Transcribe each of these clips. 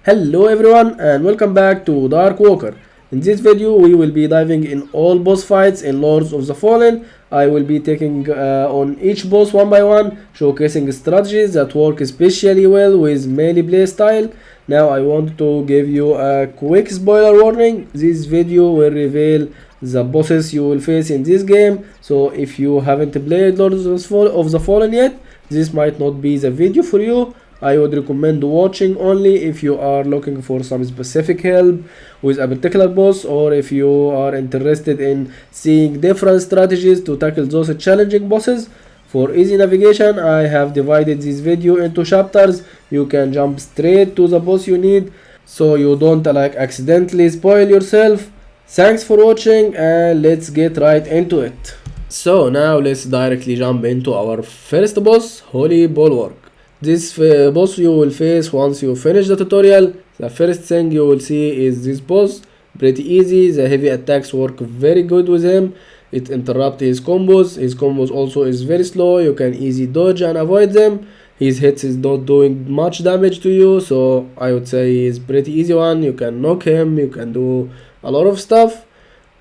Hello everyone and welcome back to Dark Walker. In this video we will be diving in all boss fights in Lords of the Fallen. I will be taking on each boss one by one, showcasing strategies that work especially well with melee playstyle. Now I want to give you a quick spoiler warning. This video will reveal the bosses you will face in this game, so if you haven't played Lords of the Fallen yet, this might not be the video for you. I would recommend watching only if you are looking for some specific help with a particular boss, or if you are interested in seeing different strategies to tackle those challenging bosses. For easy navigation, I have divided this video into chapters. You can jump straight to the boss you need, so you don't accidentally spoil yourself. Thanks for watching and let's get right into it. So now let's directly jump into our first boss, Holy Bulwark. This boss you will face once you finish the tutorial. The first thing you will see is this boss. Pretty easy, the heavy attacks work very good with him. It interrupts his combos. His combos also is very slow, you can easy dodge and avoid them. His hits is not doing much damage to you, so I would say he's pretty easy one. You can knock him, you can do a lot of stuff.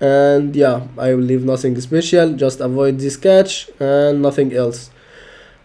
And yeah, I will leave nothing special, just avoid this catch and nothing else.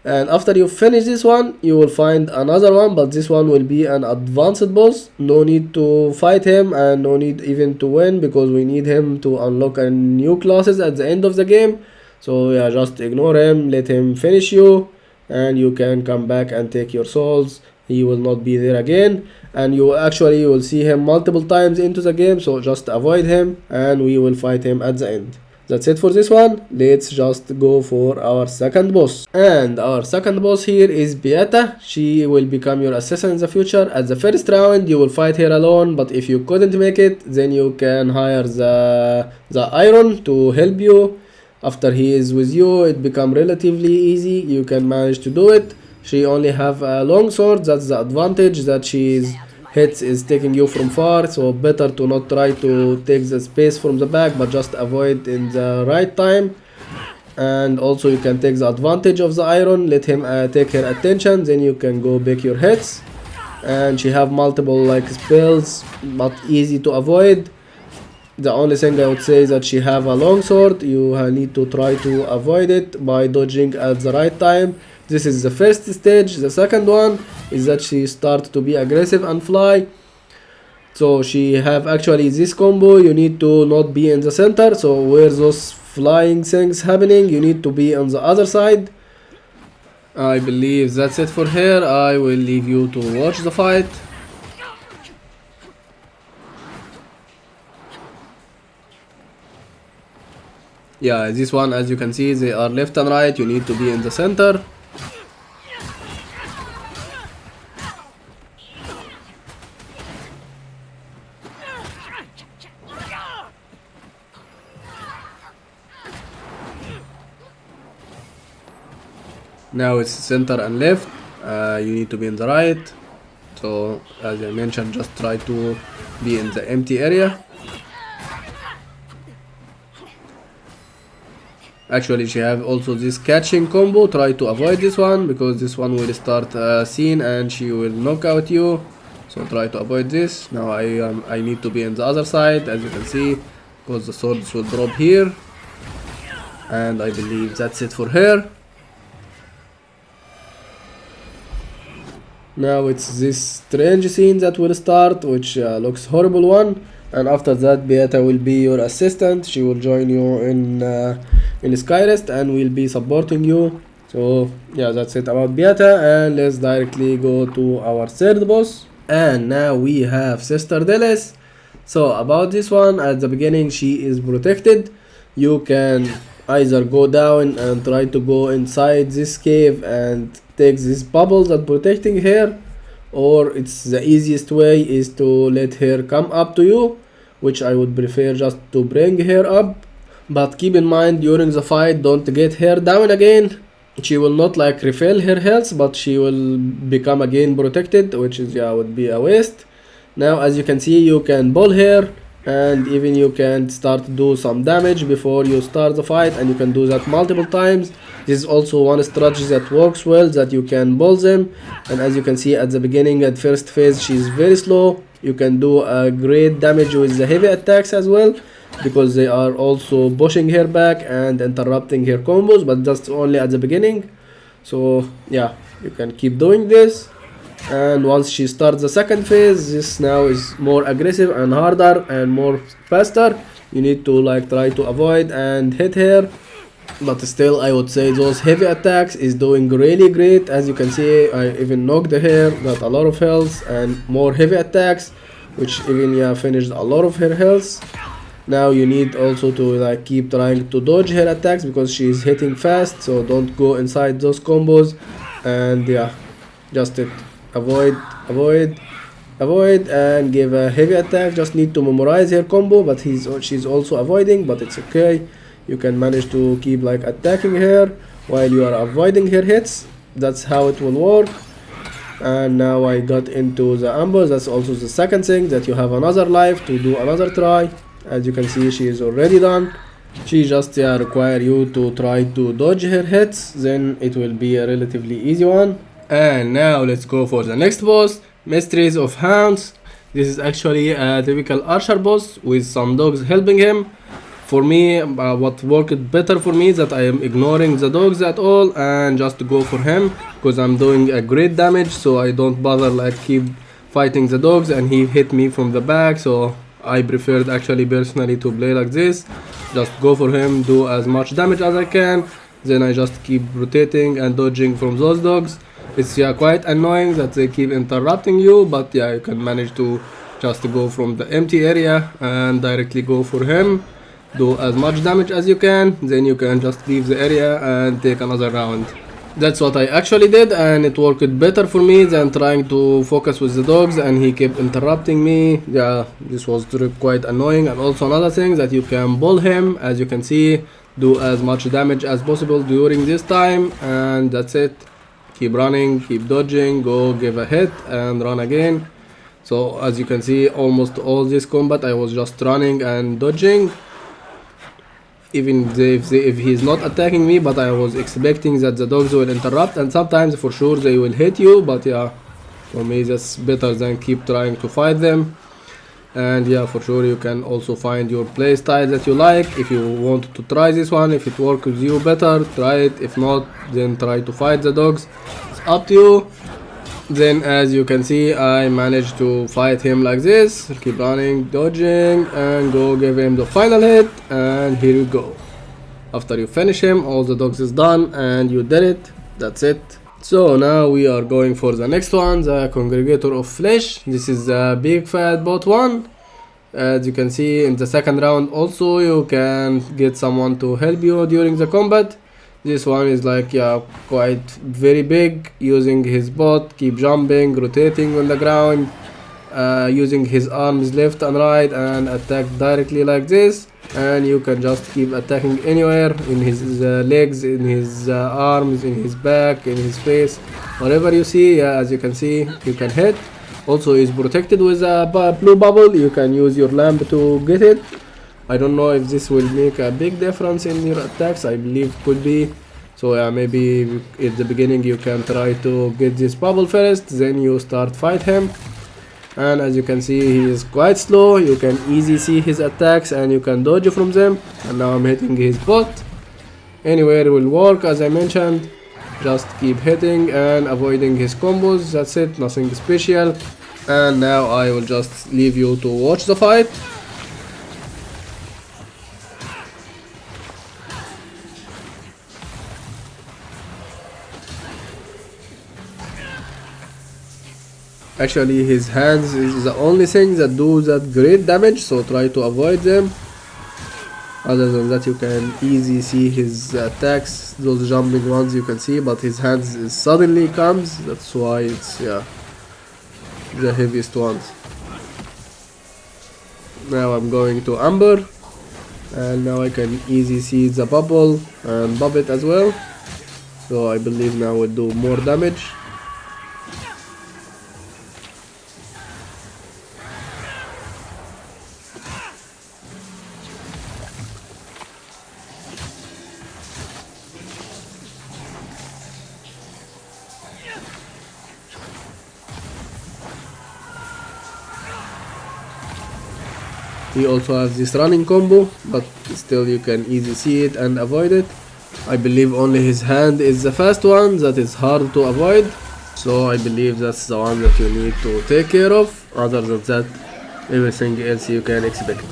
And after you finish this one, you will find another one, but this one will be an advanced boss. No need to fight him and no need even to win, because we need him to unlock a new classes at the end of the game. So yeah, just ignore him, let him finish you, and you can come back and take your souls. He will not be there again, and you will see him multiple times into the game, so just avoid him and we will fight him at the end. That's it for this one. Let's just go for our second boss. And our second boss here is Pieta. She will become your assassin in the future. At the first round you will fight her alone, but if you couldn't make it, then you can hire the Iron to help you. After he is with you, it becomes relatively easy. You can manage to do it. She only have a long sword. That's the advantage, that she's hits is taking you from far, so better to not try to take the space from the back, but just avoid in the right time. And also you can take the advantage of the Iron, let him take her attention, then you can go back your hits. And she have multiple spells, but easy to avoid. The only thing I would say is that she have a long sword. You need to try to avoid it by dodging at the right time. This is the first stage. The second one is that she start to be aggressive and fly. So she have actually this combo. You need to not be in the center, so where those flying things happening, you need to be on the other side. I believe that's it for her. I will leave you to watch the fight. Yeah, this one, as you can see, they are left and right. You need to be in the center. Now it's center and left. You need to be in the right. So as I mentioned, just try to be in the empty area. Actually, she have also this catching combo. Try to avoid this one, because this one will start a scene and she will knock out you. So try to avoid this. Now I need to be in the other side, as you can see, because the swords will drop here. And I believe that's it for her. Now it's this strange scene that will start, which looks horrible one. And after that, Pieta will be your assistant. She will join you in Skyrest and will be supporting you. So yeah, that's it about Pieta, and let's directly go to our third boss. And now we have Sister Delyth. So about this one, at the beginning she is protected. You can either go down and try to go inside this cave and take these bubbles that protecting her, or it's the easiest way is to let her come up to you, which I would prefer just to bring her up. But keep in mind, during the fight, don't get her down again. She will not refill her health, but she will become again protected, which is would be a waste. Now as you can see, you can pull her, and even you can start to do some damage before you start the fight, and you can do that multiple times. This is also one strategy that works well, that you can pull them. And as you can see at the beginning, at first phase, she's very slow. You can do a great damage with the heavy attacks as well, because they are also pushing her back and interrupting her combos, but just only at the beginning. So yeah, you can keep doing this. And once she starts the second phase, this now is more aggressive and harder and more faster. You need to like try to avoid and hit her, but still I would say those heavy attacks is doing really great. As you can see, I even knocked her, got a lot of health and more heavy attacks, which even finished a lot of her health. Now you need also to like keep trying to dodge her attacks because she is hitting fast, so don't go inside those combos. And yeah, just avoid and give a heavy attack. Just need to memorize her combo, but she's also avoiding, but it's okay. You can manage to keep like attacking her while you are avoiding her hits. That's how it will work. And now I got into the ambush. That's also the second thing, that you have another life to do another try. As you can see, she is already done. She just require you to try to dodge her hits, then it will be a relatively easy one. And now let's go for the next boss, Mistress of Hounds. This is actually a typical archer boss with some dogs helping him. For me, what worked better for me is that I am ignoring the dogs at all and just go for him, because I'm doing a great damage, so I don't bother like keep fighting the dogs and he hit me from the back. So I preferred actually personally to play like this. Just go for him, do as much damage as I can, then I just keep rotating and dodging from those dogs. It's quite annoying that they keep interrupting you, but yeah, you can manage to just go from the empty area and directly go for him. Do as much damage as you can, then you can just leave the area and take another round. That's what I actually did, and it worked better for me than trying to focus with the dogs and he kept interrupting me. Yeah, this was quite annoying. And also another thing, that you can pull him, as you can see, do as much damage as possible during this time, and that's it. Keep running, keep dodging, go give a hit and run again. So as you can see, almost all this combat I was just running and dodging, even if he's not attacking me, but I was expecting that the dogs will interrupt, and sometimes for sure they will hit you, but yeah, for me that's better than keep trying to fight them. And yeah, for sure you can also find your playstyle that you like. If you want to try this one, if it works with you better, try it. If not, then try to fight the dogs. It's up to you. Then as you can see, I managed to fight him like this. Keep running, dodging, and go give him the final hit, and here you go. After you finish him, all the dogs is done and you did it. That's it. So now we are going for the next one, the Congregator of Flesh. This is a big fat bot one. As you can see, in the second round also you can get someone to help you during the combat. This one is like quite very big, using his bot, keep jumping, rotating on the ground, using his arms left and right and attack directly like this. And you can just keep attacking anywhere, in his legs, in his arms, in his back, in his face, whatever you see. As you can see, you can hit. Also is protected with a blue bubble. You can use your lamp to get it. I don't know if this will make a big difference in your attacks. I believe could be. So yeah, maybe at the beginning you can try to get this bubble first, then you start fight him. And as you can see, he is quite slow. You can easily see his attacks and you can dodge from them. And now I'm hitting his bot. Anywhere will work, as I mentioned. Just keep hitting and avoiding his combos. That's it, nothing special. And now I will just leave you to watch the fight. Actually, his hands is the only thing that do that great damage, so try to avoid them. Other than that, you can easily see his attacks, those jumping ones you can see, but his hands suddenly comes. That's why it's the heaviest ones. Now I'm going to Amber, and now I can easily see the bubble and Bubbit as well. So I believe now we'll do more damage. He also has this running combo, but still you can easily see it and avoid it. I believe only his hand is the fast one that is hard to avoid, so I believe that's the one that you need to take care of. Other than that, everything else you can expect.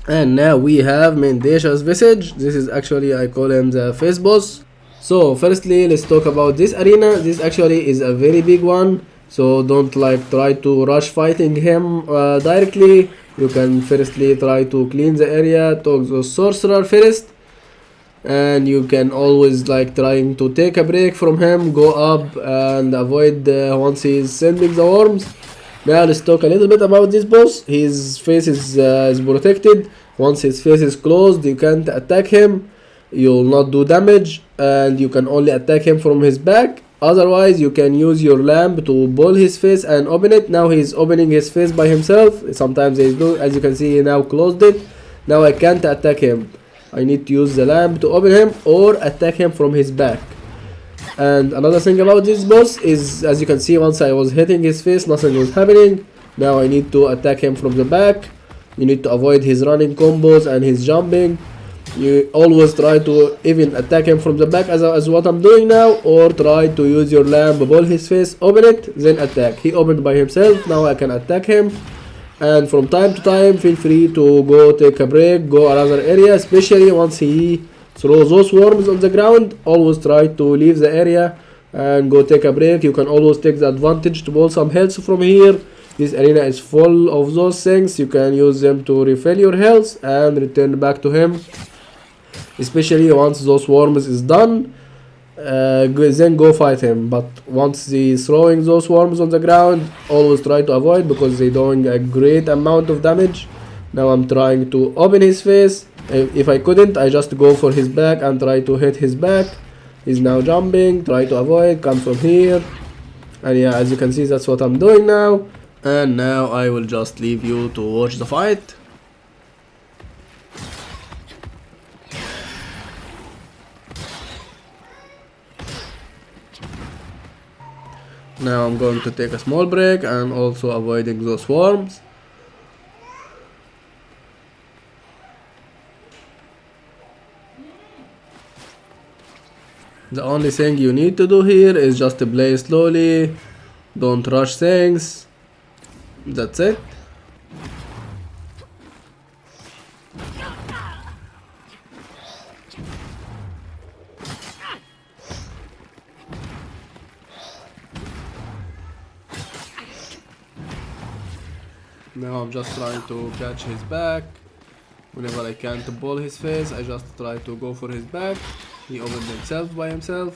And now we have Mendacious Visage. This is actually, I call him the face boss. So firstly, let's talk about this arena. This actually is a very big one, so don't try to rush fighting him directly. You can firstly try to clean the area, talk the sorcerer first, and you can always trying to take a break from him, go up and avoid once he's sending the worms. Now let's talk a little bit about this boss. His face is protected. Once his face is closed, you can't attack him, you'll not do damage, and you can only attack him from his back. Otherwise you can use your lamp to pull his face and open it. Now he's opening his face by himself. Sometimes he do, as you can see, he now closed it. Now I can't attack him, I need to use the lamp to open him or attack him from his back. And another thing about this boss is, as you can see, once I was hitting his face, nothing was happening. Now I need to attack him from the back. You need to avoid his running combos and his jumping. You always try to even attack him from the back as what I'm doing now, or try to use your lamp, pull his face, open it, then attack. He opened by himself, now I can attack him. And from time to time, feel free to go take a break, go another area, especially once he throws those worms on the ground. Always try to leave the area and go take a break. You can always take the advantage to pull some health from here. This arena is full of those things. You can use them to refill your health and return back to him, especially once those worms is done. Then go fight him, but once he's throwing those worms on the ground, always try to avoid, because they're doing a great amount of damage. Now I'm trying to open his face. If I couldn't, I just go for his back and try to hit his back. He's now jumping, try to avoid, come from here. And yeah, as you can see, that's what I'm doing now. And now I will just leave you to watch the fight. Now I'm going to take a small break and also avoiding those worms. The only thing you need to do here is just to play slowly, don't rush things. That's it. Now I'm just trying to catch his back. Whenever I can't pull his face, I just try to go for his back. He opened himself by himself,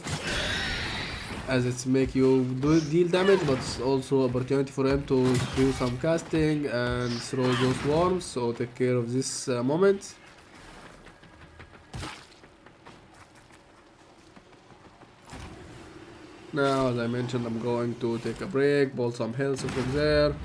as it's make you deal damage, but it's also opportunity for him to do some casting and throw those worms, so take care of this moment. Now, as I mentioned, I'm going to take a break, pull some health from there.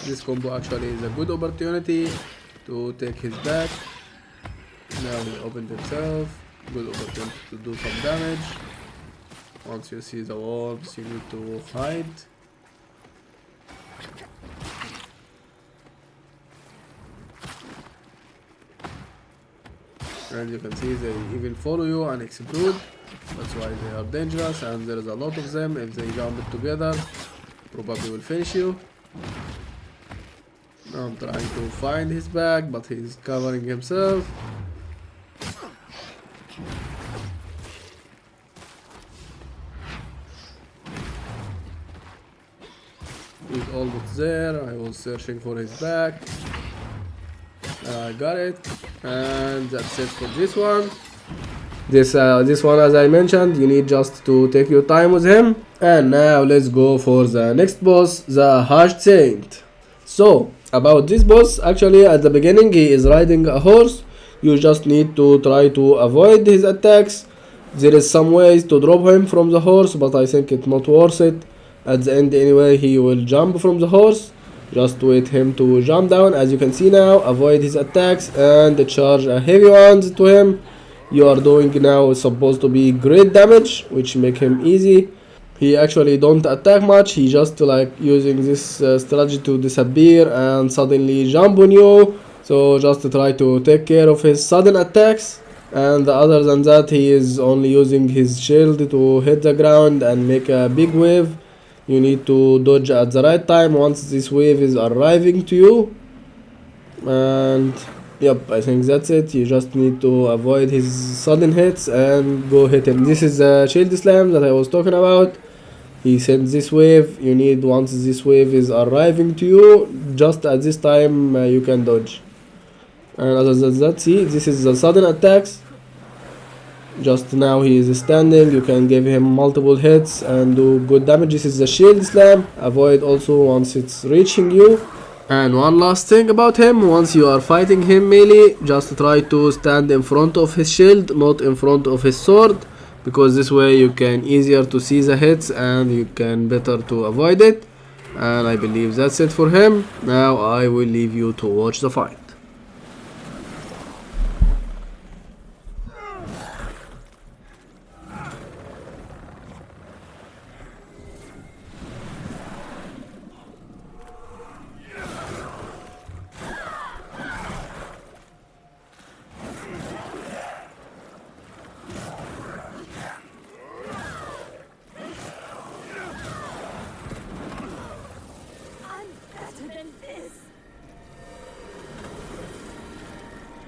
This combo actually is a good opportunity to take his back. Now he opened himself. Good opportunity to do some damage. Once you see the wolves, you need to hide. and you can see they even follow you and explode. That's why they are dangerous, and there is a lot of them. If they jump together, probably will finish you. Now I'm trying to find his back, but he's covering himself. He's almost there. I was searching for his back. I got it, and that's it for this one. This one, as I mentioned, you need just to take your time with him. And now let's go for the next boss, the Hashed Saint. So about this boss, actually at the beginning he is riding a horse. You just need to try to avoid his attacks. There is some ways to drop him from the horse, but I think it's not worth it. At the end anyway, he will jump from the horse. Just wait him to jump down. As you can see now, avoid his attacks and charge a heavy ones to him. You are doing now supposed to be great damage, which make him easy. He actually don't attack much. He just like using this strategy to disappear and suddenly jump on you. So just try to take care of his sudden attacks. And other than that, he is only using his shield to hit the ground and make a big wave. You need to dodge at the right time once this wave is arriving to you. And yep, I think that's it. You just need to avoid his sudden hits and go hit him. This is the shield slam that I was talking about. He sends this wave. You need, once this wave is arriving to you, just at this time you can dodge. And other than that, see, this is the sudden attacks. Just now he is standing, you can give him multiple hits and do good damage. This is the shield slam. Avoid also once it's reaching you. And one last thing about him, once you are fighting him melee, just try to stand in front of his shield, not in front of his sword, because this way you can easier to see the hits and you can better to avoid it. And I believe that's it for him. Now I will leave you to watch the fight.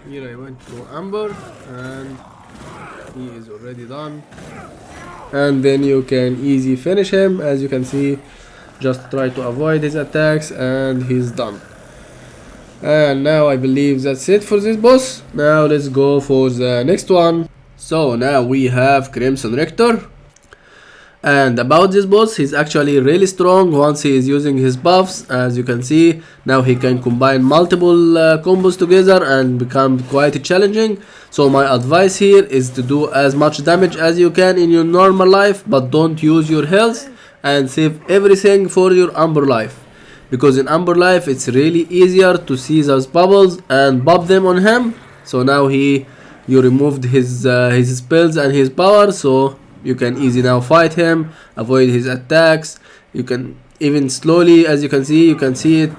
Here I went to Amber and he is already done. And then you can easy finish him. As you can see, just try to avoid his attacks and he's done. And now I believe that's it for this boss. Now let's go for the next one. So now we have Crimson Rector. And about this boss, he's actually really strong once he is using his buffs. As you can see, now he can combine multiple combos together and become quite challenging. So my advice here is to do as much damage as you can in your normal life, but don't use your health and save everything for your Amber life. Because in Amber life, it's really easier to see those bubbles and pop them on him. So now you removed his spells and his power, so you can easily now fight him, avoid his attacks. You can even slowly, as you can see it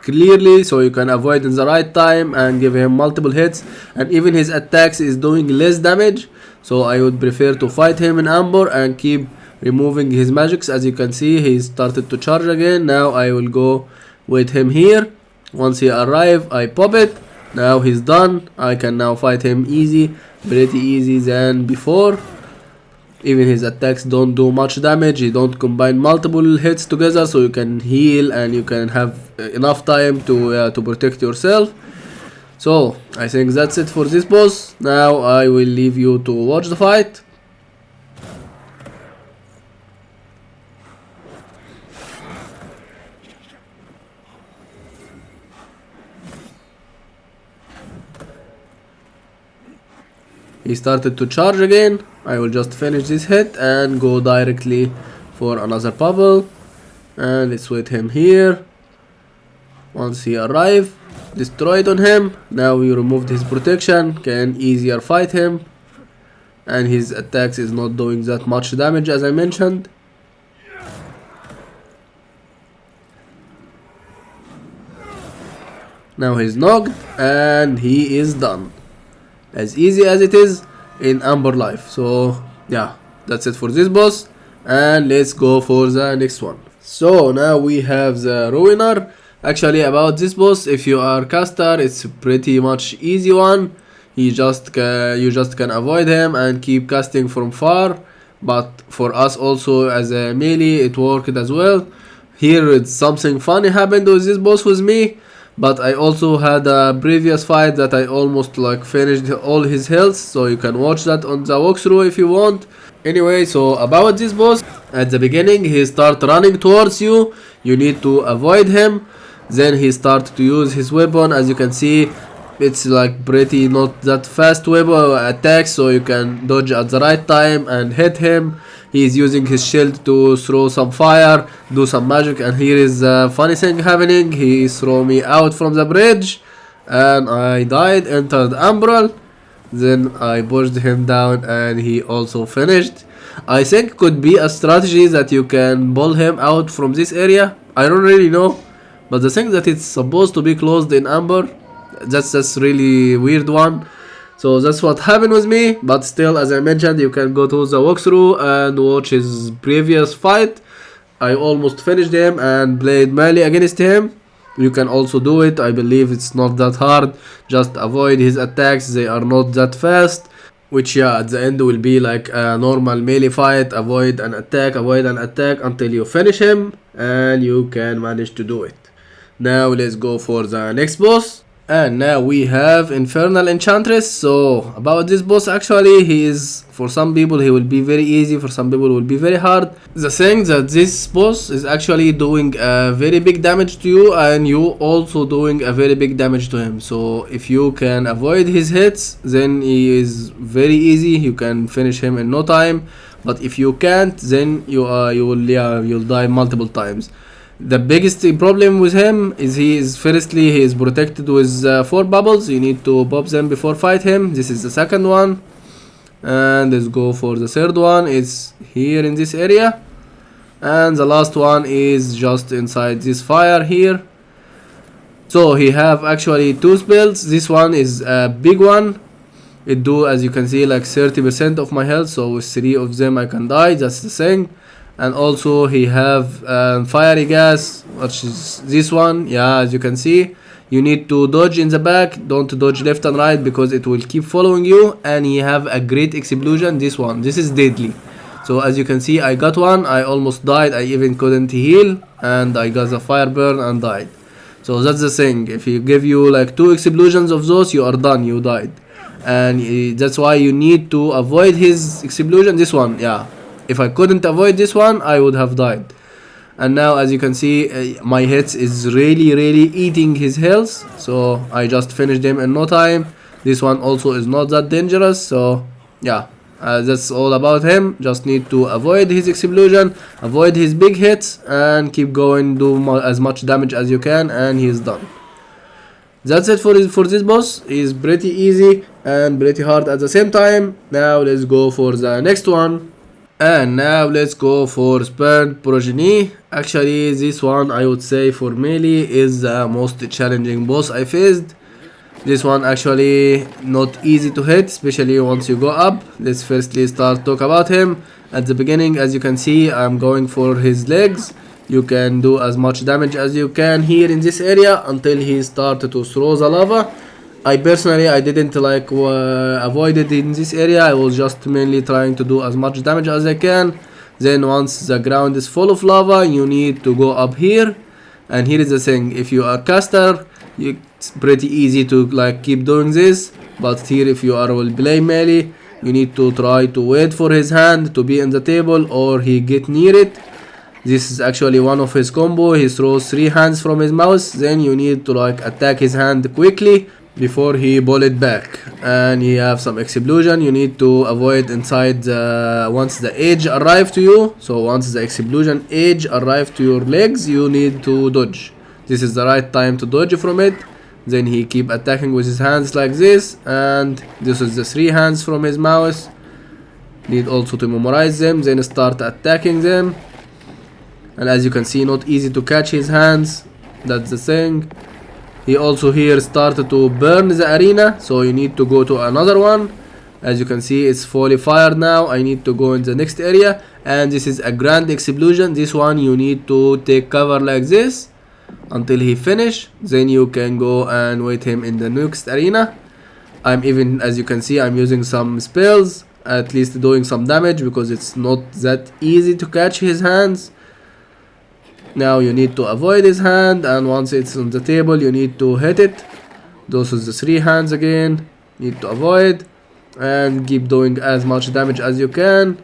clearly, so you can avoid in the right time and give him multiple hits. And even his attacks is doing less damage, so I would prefer to fight him in Amber and keep removing his magics. As you can see, he started to charge again. Now I will go with him here. Once he arrive, I pop it. Now he's done. I can now fight him easy, pretty easy than before. Even his attacks don't do much damage. He don't combine multiple hits together, so you can heal and you can have enough time to protect yourself. So I think that's it for this boss. Now I will leave you to watch the fight. He started to charge again. I will just finish this hit and go directly for another bubble. And let's wait him here. Once he arrives, destroy it on him. Now we removed his protection, can easier fight him. And his attacks is not doing that much damage as I mentioned. Now he's knocked and he is done. as easy as it is in Amber Life. So yeah, that's it for this boss, and let's go for the next one. So now we have the Rowena. Actually, about this boss, if you are caster, it's pretty much easy one. You just can avoid him and keep casting from far. But for us also as a melee, it worked as well. Here it's something funny happened with this boss with me, but I also had a previous fight that I almost like finished all his health, so you can watch that on the walkthrough if you want. Anyway, so about this boss, at the beginning he start running towards you, you need to avoid him. Then he start to use his weapon. As you can see, it's like pretty not that fast weapon attack, so you can dodge at the right time and hit him. He's using his shield to throw some fire, do some magic, and here is a funny thing happening. He threw me out from the bridge and I died, entered Umbral. Then I pushed him down and he also finished. I think could be a strategy that you can pull him out from this area. I don't really know, but the thing that it's supposed to be closed in Amber, that's really weird one. So that's what happened with me, but still, as I mentioned, you can go to the walkthrough and watch his previous fight. I almost finished him and played melee against him. You can also do it. I believe it's not that hard. Just avoid his attacks, they are not that fast. Which yeah, at the end will be like a normal melee fight. Avoid an attack until you finish him, and you can manage to do it. Now let's go for the next boss. And now we have Infernal Enchantress. So about this boss, actually he is, for some people he will be very easy, for some people will be very hard. The thing that this boss is actually doing a very big damage to you, and you also doing a very big damage to him. So if you can avoid his hits, then he is very easy, you can finish him in no time. But if you can't, then you'll die multiple times. The biggest problem with him is he is protected with 4 bubbles. You need to pop them before fight him. This is the second one, and let's go for the third one. It's here in this area, and the last one is just inside this fire here. So he have actually 2 spells. This one is a big one. It do, as you can see, like 30% of my health, so with 3 of them I can die. That's the thing. And also he have fiery gas, which is this one. Yeah, as you can see, you need to dodge in the back, don't dodge left and right because it will keep following you. And he have a great explosion. This is deadly. So as you can see, I got one, I almost died, I even couldn't heal, and I got the fire burn and died. So that's the thing, if he give you like 2 explosions of those, you are done, you died. And that's why you need to avoid his explosion. This one, yeah, if I couldn't avoid this one, I would have died. And now, as you can see, my hits is really eating his health. So I just finished him in no time. This one also is not that dangerous. So yeah, that's all about him. Just need to avoid his explosion, avoid his big hits, and keep going, do as much damage as you can, and he's done. That's it for this boss. He's pretty easy and pretty hard at the same time. Now let's go for the next one. And now let's go for Spurned Progeny. Actually, this one I would say for melee is the most challenging boss I faced. This one actually not easy to hit, especially once you go up. Let's firstly start talk about him. At the beginning, as you can see, I'm going for his legs. You can do as much damage as you can here in this area until he started to throw the lava. I didn't like avoid it in this area. I was just mainly trying to do as much damage as I can. Then once the ground is full of lava, you need to go up here. And here is the thing, if you are caster, it's pretty easy to like keep doing this. But here, if you will play melee, you need to try to wait for his hand to be in the table or he get near it. This is actually one of his combo. He throws 3 hands from his mouse. Then you need to like attack his hand quickly before he pull it back. And he have some explosion. You need to avoid inside once the edge arrive to you. So once the explosion edge arrive to your legs, you need to dodge. This is the right time to dodge from it. Then he keep attacking with his hands like this, and this is the 3 hands from his mouse. Need also to memorize them, then start attacking them. And as you can see, not easy to catch his hands. That's the thing. He also here started to burn the arena, so you need to go to another one. As you can see, it's fully fired now. I need to go in the next area, and this is a grand explosion. This one you need to take cover like this until he finish. Then you can go and wait him in the next arena. I'm even, as you can see, I'm using some spells, at least doing some damage because it's not that easy to catch his hands. Now you need to avoid his hand, and once it's on the table you need to hit it. Those are the 3 hands again. Need to avoid and keep doing as much damage as you can.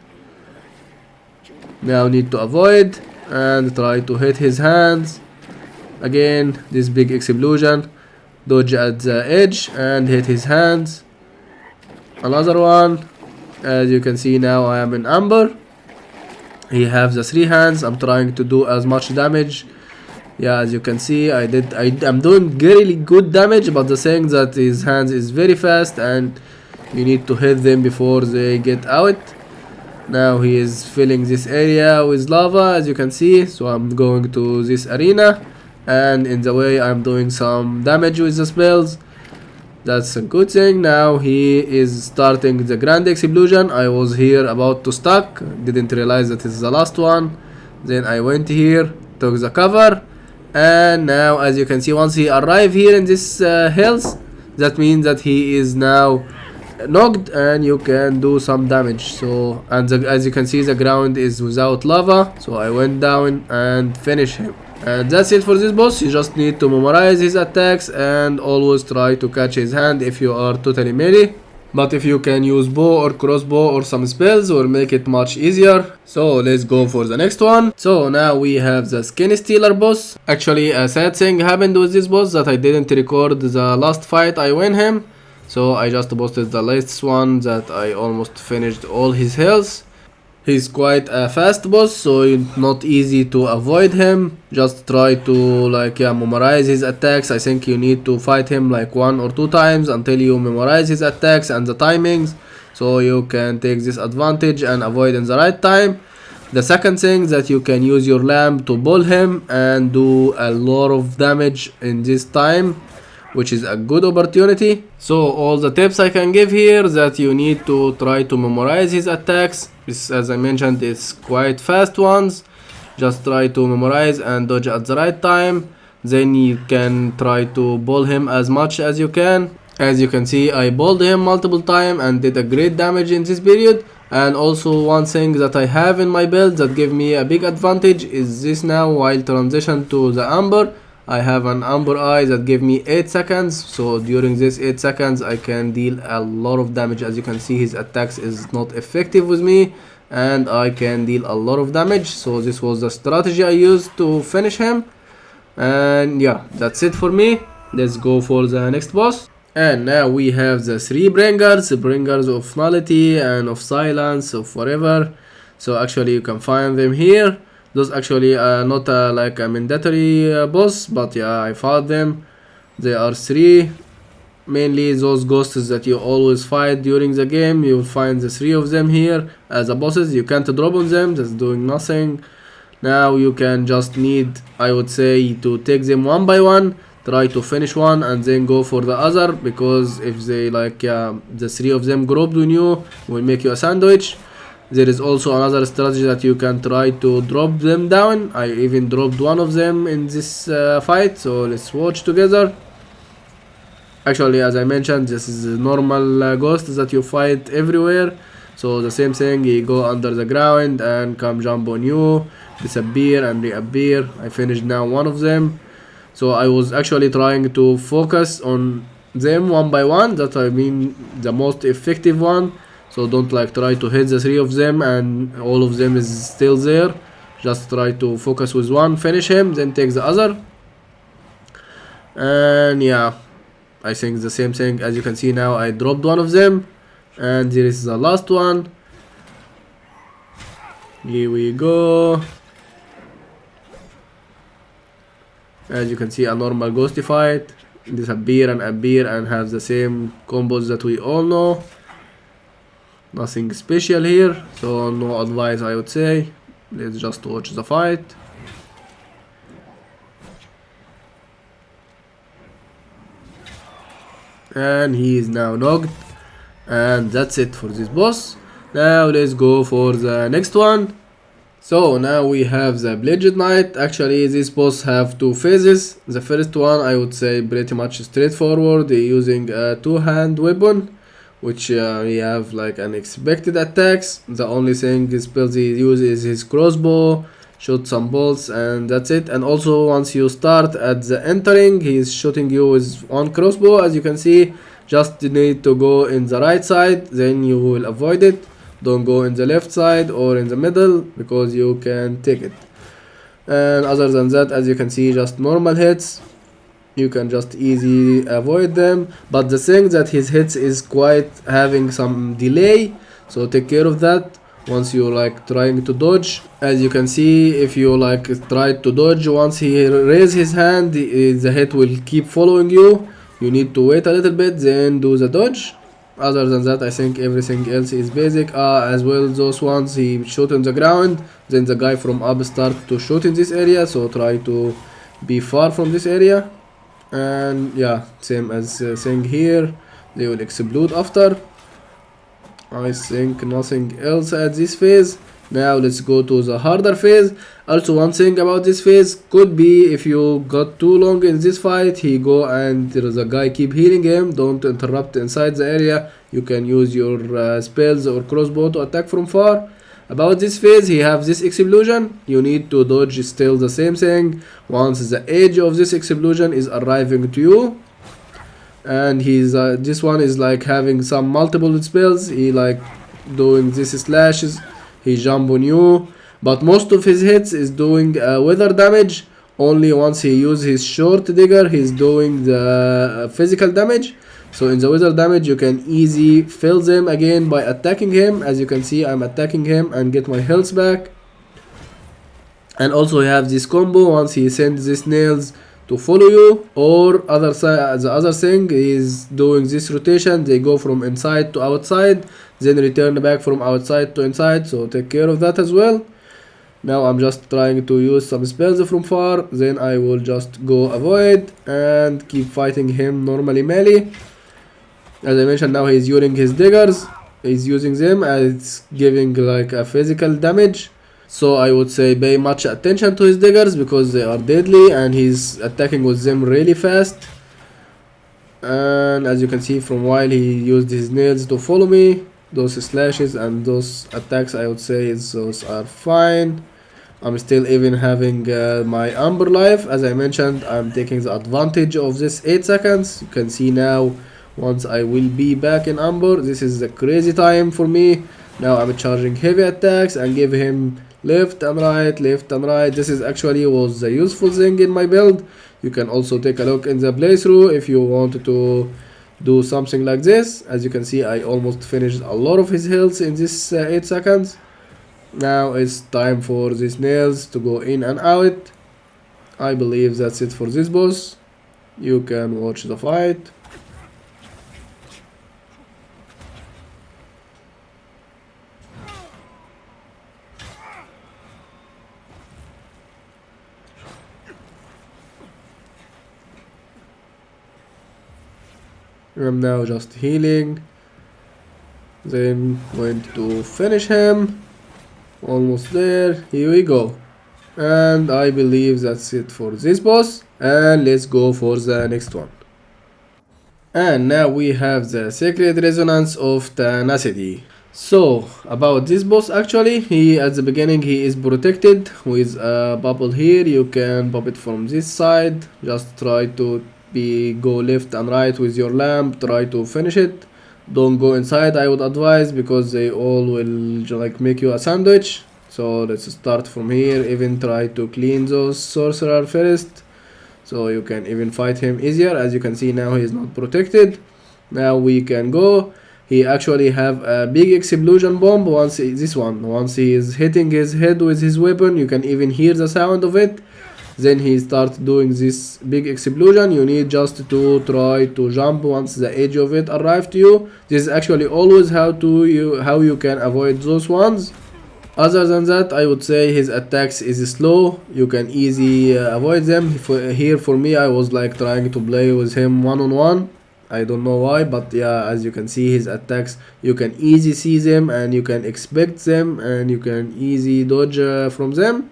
Now need to avoid and try to hit his hands. Again, this big explosion. Dodge at the edge and hit his hands. Another one. As you can see, now I am in amber. He has the 3 hands. I'm trying to do as much damage. Yeah, as you can see, I'm doing really good damage, but the thing that his hands is very fast and you need to hit them before they get out. Now he is filling this area with lava, as you can see. So I'm going to this arena, and in the way I'm doing some damage with the spells. That's a good thing. Now he is starting the grand explosion. I was here about to stuck, didn't realize that it's the last one. Then I went here, took the cover, and now as you can see, once he arrived here in this hills, that means that he is now knocked and you can do some damage. So, and as you can see, the ground is without lava, so I went down and finished him. And that's it for this boss. You just need to memorize his attacks and always try to catch his hand if you are totally melee. But if you can use bow or crossbow or some spells, will make it much easier. So let's go for the next one. So now we have the Skinstealer boss. Actually, a sad thing happened with this boss, that I didn't record the last fight I win him. So I just posted the latest one that I almost finished all his health. He's quite a fast boss, so it's not easy to avoid him. Just try to memorize his attacks. I think you need to fight him like 1 or 2 times until you memorize his attacks and the timings, so you can take this advantage and avoid in the right time. The second thing, that you can use your lamp to pull him and do a lot of damage in this time, which is a good opportunity. So all the tips I can give here, that you need to try to memorize his attacks. As I mentioned, it's quite fast ones. Just try to memorize and dodge at the right time. Then you can try to pull him as much as you can. As you can see, I pulled him multiple times and did a great damage in this period. And also one thing that I have in my build that give me a big advantage is this. Now while transition to the amber, I have an amber eye that give me 8 seconds. So during this 8 seconds I can deal a lot of damage. As you can see, his attacks is not effective with me and I can deal a lot of damage. So this was the strategy I used to finish him. And yeah, that's it for me. Let's go for the next boss. And now we have the 3 bringers of Nullity and of Silence, of whatever. So actually you can find them here. Those actually are not like a mandatory boss, but yeah, I fought them. They are 3. Mainly those ghosts that you always fight during the game. You will find the 3 of them here as a bosses. You can't drop on them, just doing nothing. Now you can just need, I would say, to take them one by one. Try to finish one and then go for the other, because if they the 3 of them grouped on you, will make you a sandwich. There is also another strategy that you can try to drop them down. I even dropped one of them in this fight, so let's watch together. Actually, as I mentioned, this is a normal ghost that you fight everywhere. So the same thing, you go under the ground and come jump on you, disappear and reappear. I finished now one of them. So I was actually trying to focus on them one by one. That I mean the most effective one. So don't try to hit the 3 of them and all of them is still there. Just try to focus with one, finish him, then take the other. And yeah, I think the same thing. As you can see now, I dropped one of them. And here is the last one. Here we go. As you can see, a normal ghosty fight. Disappear and appear and have the same combos that we all know. Nothing special here, so no advice I would say. Let's just watch the fight. and he is now knocked. And that's it for this boss. Now let's go for the next one. So now we have the Pledged Knight. Actually this boss have two phases. The first one I would say pretty much straightforward, using a two-hand weapon, which he have like unexpected attacks. The only thing his spells he uses is his crossbow, shoot some bolts, and that's it. And also once you start at the entering, he's shooting you with one crossbow. As you can see, just need to go in the right side, then you will avoid it. Don't go in the left side or in the middle because you can take it. And other than that, as you can see, just normal hits, you can just easily avoid them. But the thing that his hits is quite having some delay, so take care of that once you like trying to dodge. As you can see, if you like try to dodge, once he raise his hand, the hit will keep following you. You need to wait a little bit, then do the dodge. Other than that, I think everything else is basic. As well, those ones he shoot on the ground, then the guy from up start to shoot in this area, so try to be far from this area. And yeah, same as thing here, they will explode after. I think nothing else at this phase. Now let's go to the harder phase. Also, one thing about this phase could be if you got too long in this fight, he go and the guy keep healing him. Don't interrupt inside the area. You can use your spells or crossbow to attack from far. About this phase, he have this explosion. You need to dodge still the same thing. Once the edge of this explosion is arriving to you, and he's this one is like having some multiple spells. He like doing this slashes. He jump on you, but most of his hits is doing weather damage. Only once he use his short dagger, he's doing the physical damage. So in the weather damage, you can easily fill them again by attacking him. As you can see, I'm attacking him and get my health back. And also he have this combo once he sends these nails to follow you, or other side. The other thing is doing this rotation. They go from inside to outside, then return back from outside to inside, so take care of that as well. Now I'm just trying to use some spells from far, then I will just go avoid and keep fighting him normally melee. As I mentioned, now he's using his daggers. He's using them as giving like a physical damage, so I would say pay much attention to his daggers because they are deadly and he's attacking with them really fast. And as you can see, from while he used his nails to follow me, those slashes and those attacks, I would say those are fine. I'm still even having my Amber life. As I mentioned, I'm taking the advantage of this 8 seconds. You can see now, once I will be back in Amber, this is the crazy time for me. Now I'm charging heavy attacks and give him left and right, left and right. This is actually was the useful thing in my build. You can also take a look in the playthrough if you wanted to do something like this. As you can see, I almost finished a lot of his health in this 8 seconds. Now it's time for these nails to go in and out. I believe that's it for this boss. You can watch the fight. I'm now just healing, then going to finish him. Almost there, here we go. And I believe that's it for this boss, and let's go for the next one. And now we have the Sacred Resonance of Tenacity. So about this boss, actually, he at the beginning he is protected with a bubble here. You can pop it from this side. Just try to go left and right with your lamp. Try to finish it. Don't go inside, I would advise, because they all will like make you a sandwich. So let's start from here. Even try to clean those sorcerer first, so you can even fight him easier. As you can see now, he is not protected. Now we can go. He actually have a big explosion bomb. Once he is hitting his head with his weapon, you can even hear the sound of it. Then he starts doing this big explosion. You need just to try to jump once the edge of it arrives to you. This is actually always how you can avoid those ones. Other than that, I would say his attacks is slow. You can easily avoid them. Here for me, I was like trying to play with him one-on-one. I don't know why, but yeah, as you can see, his attacks, you can easy see them and you can expect them and you can easy dodge from them.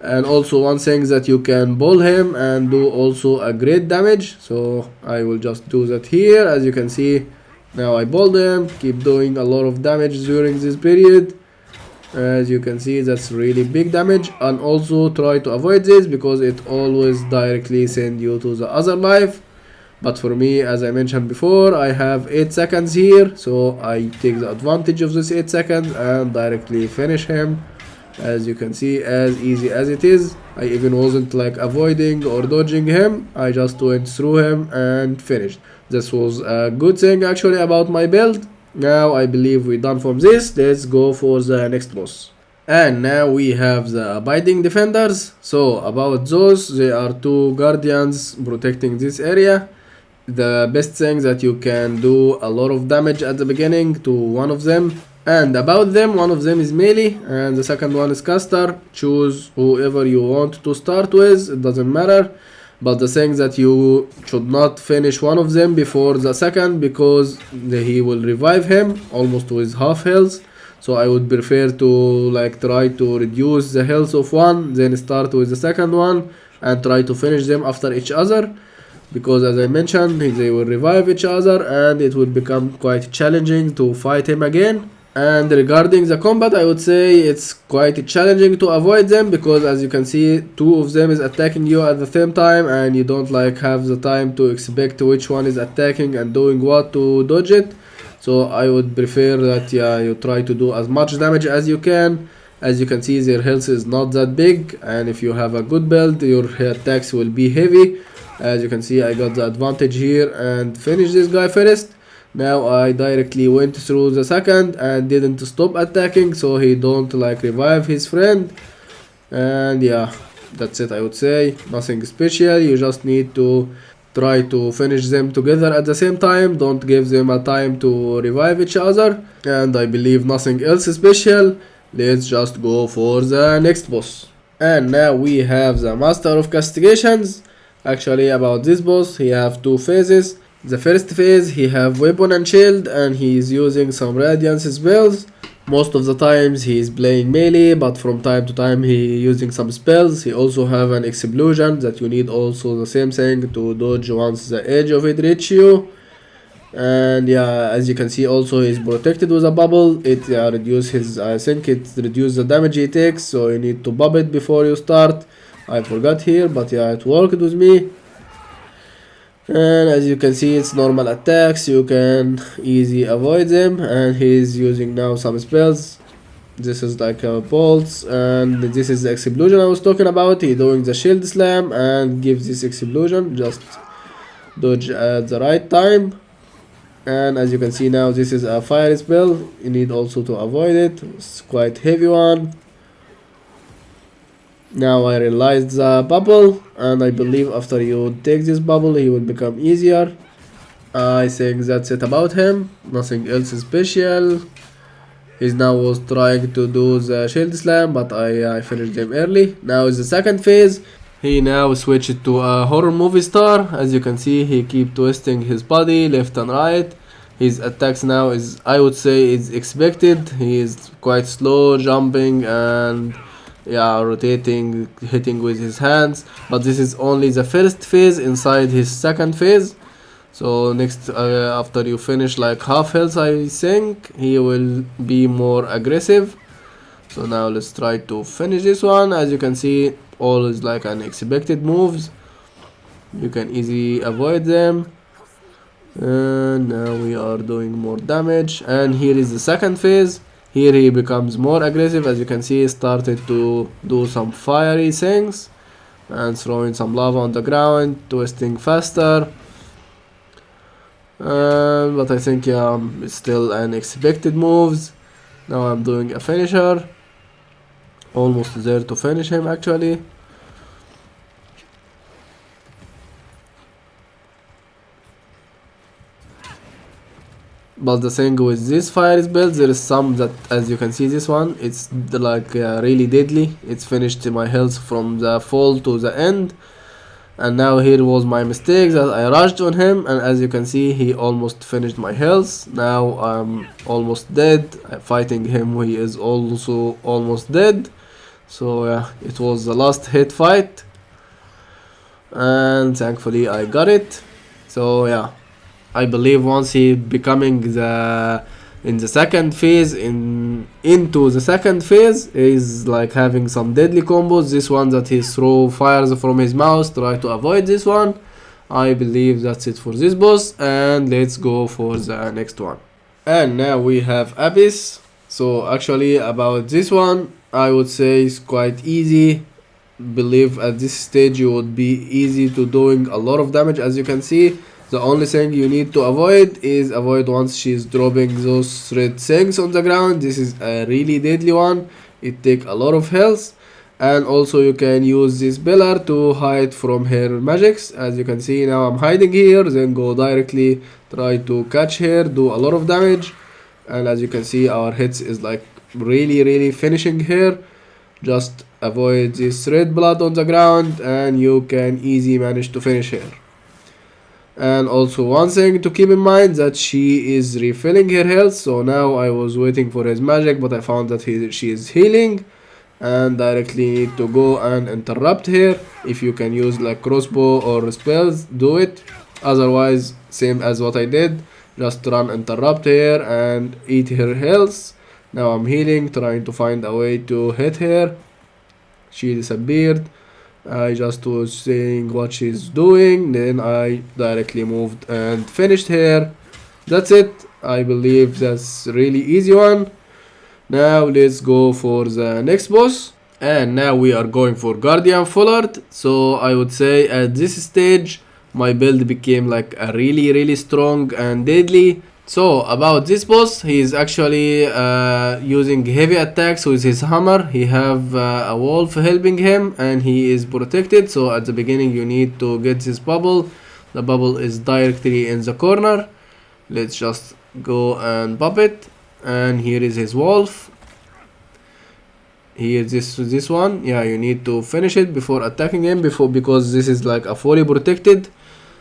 And also one thing that you can ball him and do also a great damage. So I will just do that here. As you can see, now I balled him, keep doing a lot of damage during this period. As you can see, that's really big damage. And also try to avoid this because it always directly send you to the other life. But for me, as I mentioned before, I have 8 seconds here, so I take the advantage of this 8 seconds and directly finish him. As you can see, as easy as it is. I even wasn't like avoiding or dodging him, I just went through him and finished. This was a good thing actually about my build. Now I believe we're done from this. Let's go for the next boss. And now we have the Abiding Defenders. So about those, they are 2 guardians protecting this area. The best thing that you can do a lot of damage at the beginning to one of them. And about them, one of them is melee and the second one is caster. Choose whoever you want to start with, it doesn't matter. But the thing that you should not finish one of them before the second, because he will revive him almost with half health. So I would prefer to like try to reduce the health of one, then start with the second one and try to finish them after each other. Because as I mentioned, they will revive each other and it will become quite challenging to fight him again. And regarding the combat, I would say it's quite challenging to avoid them because as you can see, 2 of them is attacking you at the same time and you don't like have the time to expect which one is attacking and doing what to dodge it. So I would prefer that you try to do as much damage as you can. As you can see, their health is not that big, and if you have a good build, your attacks will be heavy. As you can see, I got the advantage here and finished this guy first. Now I directly went through the second and didn't stop attacking, so he don't like revive his friend. And yeah, that's it. I would say nothing special. You just need to try to finish them together at the same time. Don't give them a time to revive each other. And I believe nothing else special. Let's just go for the next boss. And now we have the Master of Castigations. Actually, about this boss, he have 2 phases. The first phase, he have weapon and shield and he is using some radiance spells. Most of the times he is playing melee, but from time to time he using some spells. He also have an explosion that you need also the same thing to dodge once the edge of it reach you. And yeah, as you can see also he's protected with a bubble. It reduce his, I think it reduce the damage he takes, so you need to bub it before you start. I forgot here, but yeah, it worked with me. And as you can see, it's normal attacks, you can easy avoid them. And he's using now some spells. This is like a pulse, and this is the explosion I was talking about. He doing the shield slam and gives this explosion, just dodge at the right time. And as you can see now, this is a fire spell, you need also to avoid it, it's quite heavy one. Now I realized the bubble, and I believe after you take this bubble he will become easier. I think that's it about him, nothing else special. He now was trying to do the shield slam, but I finished him early. Now is the second phase. He now switched to a horror movie star. As you can see, he keep twisting his body left and right. His attacks now is, I would say, is expected. He is quite slow jumping and rotating, hitting with his hands, but this is only the first phase inside his second phase. So next, after you finish like half health, I think he will be more aggressive. So now let's try to finish this one. As you can see, all is like unexpected moves, you can easily avoid them. And now we are doing more damage, and here is the second phase. Here he becomes more aggressive. As you can see, he started to do some fiery things and throwing some lava on the ground, twisting faster. But I think it's still unexpected moves. Now I'm doing a finisher, almost there to finish him actually. But the thing with this fire spell, there is some that, as you can see, this one, it's like really deadly. It's finished my health from the fall to the end. And now here was my mistake that I rushed on him, and as you can see he almost finished my health. Now I'm almost dead. I'm fighting him, he is also almost dead. So yeah, it was the last hit fight, and thankfully I got it. So yeah, I believe once he becoming in the second phase, into the second phase, is like having some deadly combos. This one that he throw fires from his mouth, try to avoid this one. I believe that's it for this boss, and let's go for the next one. And now we have Abyss. So actually about this one, I would say it's quite easy. Believe at this stage you would be easy to doing a lot of damage. As you can see, the only thing you need to avoid is once she's dropping those red things on the ground. This is a really deadly one. It take a lot of health, and also you can use this pillar to hide from her magics. As you can see now I'm hiding here, then go directly try to catch her, do a lot of damage, and as you can see our hits is like really finishing her. Just avoid this red blood on the ground and you can easily manage to finish her. And also one thing to keep in mind, that she is refilling her health. So now I was waiting for his magic, but I found that she is healing, and directly need to go and interrupt her. If you can use like crossbow or spells, do it. Otherwise, same as what I did, just run, interrupt her and eat her health. Now I'm healing, trying to find a way to hit her. She disappeared. I just was seeing what she's doing, then I directly moved and finished her. That's it. I believe that's really easy one. Now let's go for the next boss. And now we are going for Guardian Folard. So I would say at this stage my build became like a really strong and deadly. So about this boss, he is actually using heavy attacks with his hammer. He have a wolf helping him and he is protected. So at the beginning you need to get this bubble. The bubble is directly in the corner. Let's just go and pop it. And here is his wolf. Here this one. Yeah, you need to finish it before attacking him, because this is like a fully protected,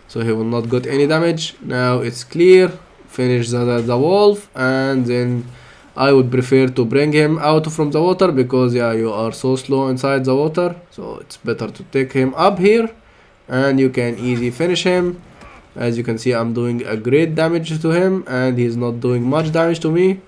so he will not get any damage. Now it's clear. Finish the wolf, and then I would prefer to bring him out from the water, because yeah, you are so slow inside the water, so it's better to take him up here and you can easily finish him. As you can see, I'm doing a great damage to him and he's not doing much damage to me.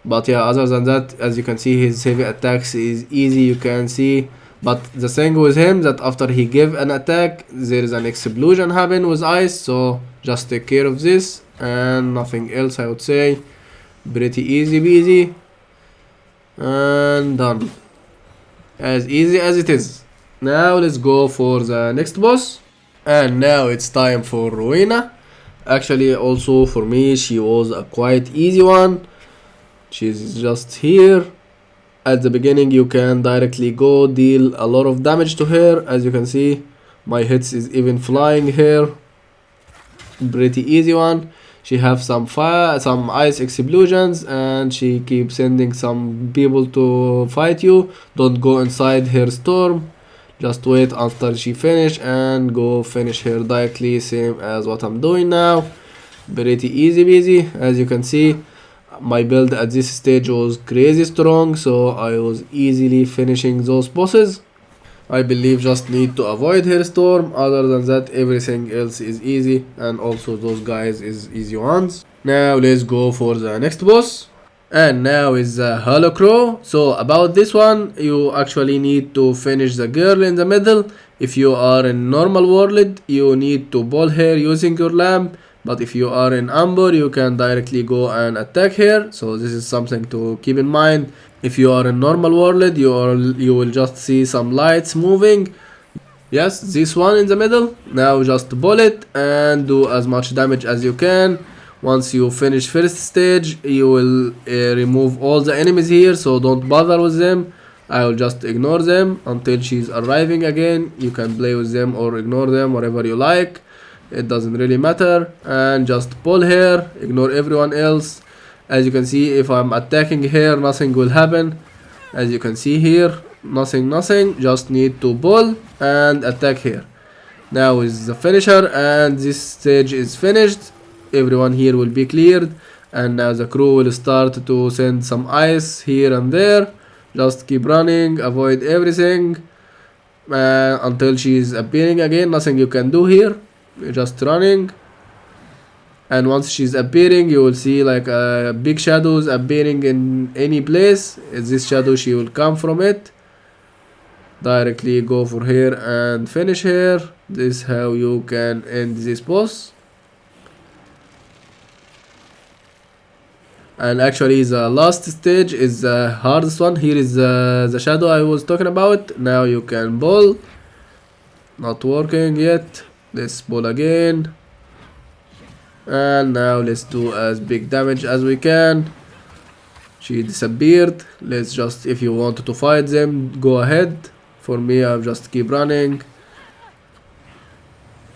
But yeah, other than that, as you can see, his heavy attacks is easy, you can see. But the thing with him, that after he give an attack, there is an explosion happen with ice, so just take care of this and nothing else. I would say pretty easy peasy and done, as easy as it is. Now let's go for the next boss, and now it's time for Rowena. Actually, also for me she was a quite easy one. She's just here. At the beginning you can directly go deal a lot of damage to her. As you can see, my hits is even flying here. Pretty easy one. She have some fire, some ice explosions, and she keeps sending some people to fight you. Don't go inside her storm. Just wait after she finish and go finish her directly, same as what I'm doing now. Pretty easy peasy. As you can see, my build at this stage was crazy strong, so I was easily finishing those bosses. I believe just need to avoid her storm. Other than that, everything else is easy, and also those guys is easy ones. Now let's go for the next boss, and now is the Hollow Crow. So about this one, you actually need to finish the girl in the middle. If you are in normal world, you need to pull her using your lamp. But if you are in Amber, you can directly go and attack her. So this is something to keep in mind. If you are in normal world, you will just see some lights moving. Yes, this one in the middle. Now just pull it and do as much damage as you can. Once you finish first stage, you will remove all the enemies here, so don't bother with them. I will just ignore them until she's arriving again. You can play with them or ignore them, whatever you like. It doesn't really matter, and just pull her, ignore everyone else. As you can see, if I'm attacking her, nothing will happen. As you can see here, nothing, just need to pull and attack her. Now is the finisher, and this stage is finished. Everyone here will be cleared, and now the crew will start to send some ice here and there. Just keep running, avoid everything until she is appearing again. Nothing you can do here, you're just running. And once she's appearing, you will see like big shadows appearing in any place. It's this shadow, she will come from it. Directly go for her and finish her. This is how you can end this boss. And actually the last stage is the hardest one. Here is the shadow I was talking about. Now you can ball. Not working yet. Let's ball again. And now let's do as big damage as we can. She disappeared. Let's just, if you wanted to fight them, go ahead. For me, I'll just keep running.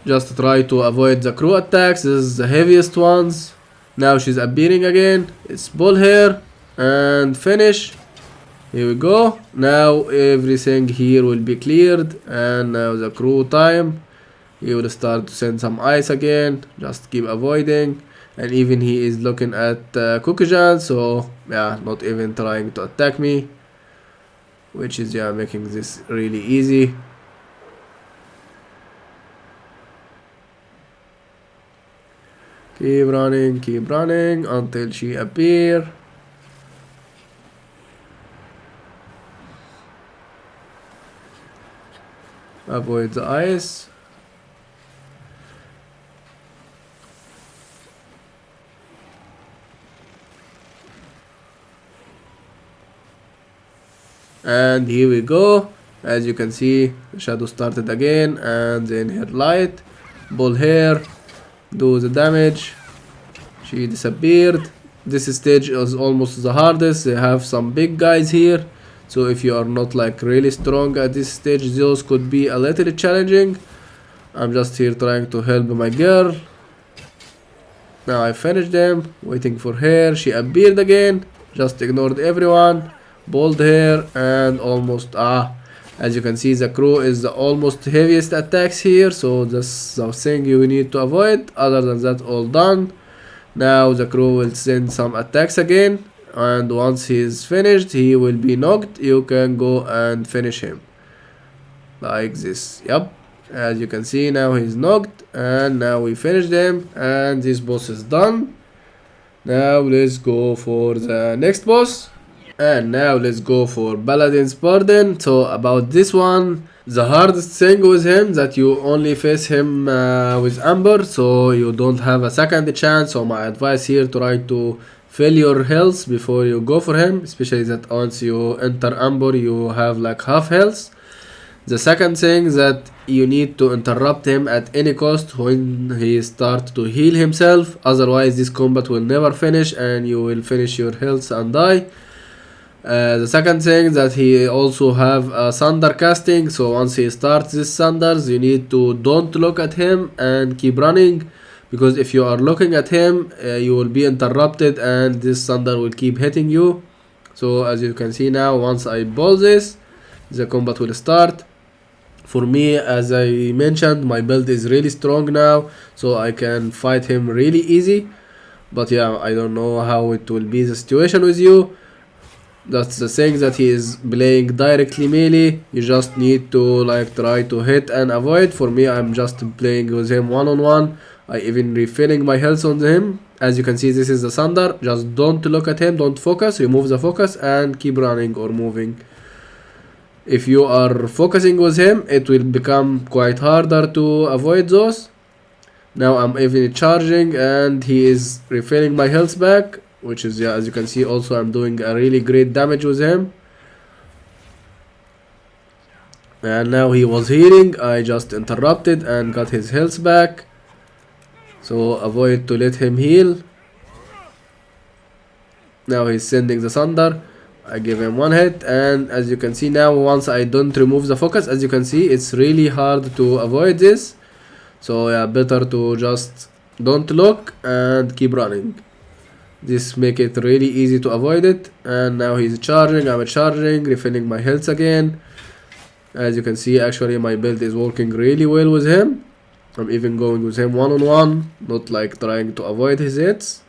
Just try to avoid the crew attacks. This is the heaviest ones. Now she's appearing again. Let's ball her and finish. Here we go. Now everything here will be cleared. And now the crew time. He will start to send some ice again. Just keep avoiding. And even he is looking at Cookijan. So yeah, not even trying to attack me. Which is making this really easy. Keep running until she appear. Avoid the ice. And here we go. As you can see, the shadow started again, and then her light. Ball her, do the damage. She disappeared. This stage is almost the hardest. They have some big guys here, so if you are not like really strong at this stage, those could be a little challenging. I'm just here trying to help my girl. Now I finished them, waiting for her. She appeared again, just ignored everyone. Balled her and almost as you can see, the crew is the almost heaviest attacks here, so that's the thing you need to avoid. Other than that, all done. Now the crew will send some attacks again, and once he is finished, he will be knocked. You can go and finish him like this. Yep, as you can see, now he's knocked, and now we finished him, and this boss is done. Now let's go for the next boss. And now let's go for Paladin's Pardon. So about this one, the hardest thing with him that you only face him with Amber, so you don't have a second chance. So my advice here, try to fill your health before you go for him, especially that once you enter Amber you have like half health. The second thing that you need to interrupt him at any cost when he starts to heal himself, otherwise this combat will never finish and you will finish your health and die. The second thing that he also have a Sunder casting, so once he starts this Sunders, you need to don't look at him and keep running, because if you are looking at him, you will be interrupted and this Sunder will keep hitting you. So as you can see now, once I ball this, the combat will start. For me, as I mentioned, my build is really strong now, so I can fight him really easy. But yeah, I don't know how it will be the situation with you. That's the thing, that he is playing directly melee. You just need to like try to hit and avoid. For me, I'm just playing with him one-on-one. I even refilling my health on him. As you can see, this is the Sunder. Just don't look at him, don't focus, remove the focus and keep running or moving. If you are focusing with him, it will become quite harder to avoid those. Now I'm even charging and he is refilling my health back, which is, as you can see, also I'm doing a really great damage with him. And now he was healing, I just interrupted and got his health back. So avoid to let him heal. Now he's sending the Sunder. I give him one hit, and as you can see now, once I don't remove the focus, as you can see, it's really hard to avoid this. So yeah, better to just don't look and keep running. This make it really easy to avoid it. And now he's charging, I'm charging, refilling my health again. As you can see, actually my build is working really well with him. I'm even going with him one-on-one, not like trying to avoid his hits.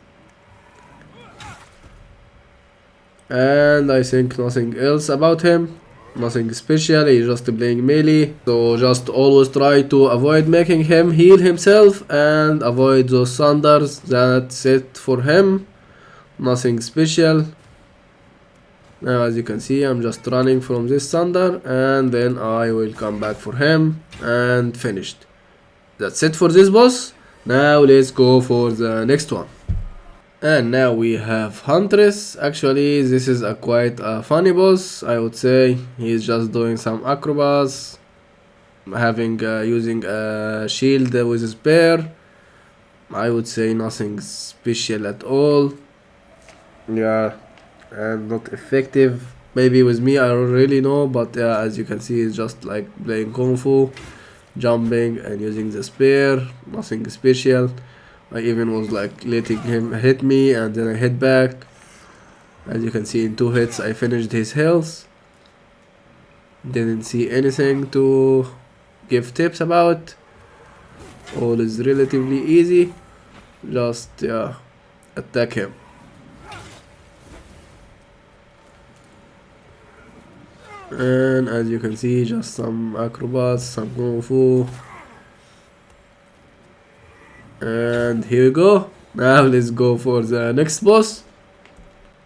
And I think nothing else about him, nothing special, he's just playing melee. So just always try to avoid making him heal himself and avoid those thunders. That's it for him, nothing special. Now as you can see, I'm just running from this thunder and then I will come back for him and finished. That's it for this boss. Now let's go for the next one. And now we have Huntress. Actually this is a quite a funny boss, I would say. He's just doing some acrobats, having using a shield with a spear. I would say nothing special at all. Yeah, and not effective. Maybe with me, I don't really know, but yeah, as you can see, it's just like playing Kung Fu, jumping and using the spear, nothing special. I even was like letting him hit me and then I hit back. As you can see, in 2 hits I finished his health. Didn't see anything to give tips about. All is relatively easy, just yeah, attack him. And as you can see, just some acrobats, some Kung Fu. And here we go. Now let's go for the next boss.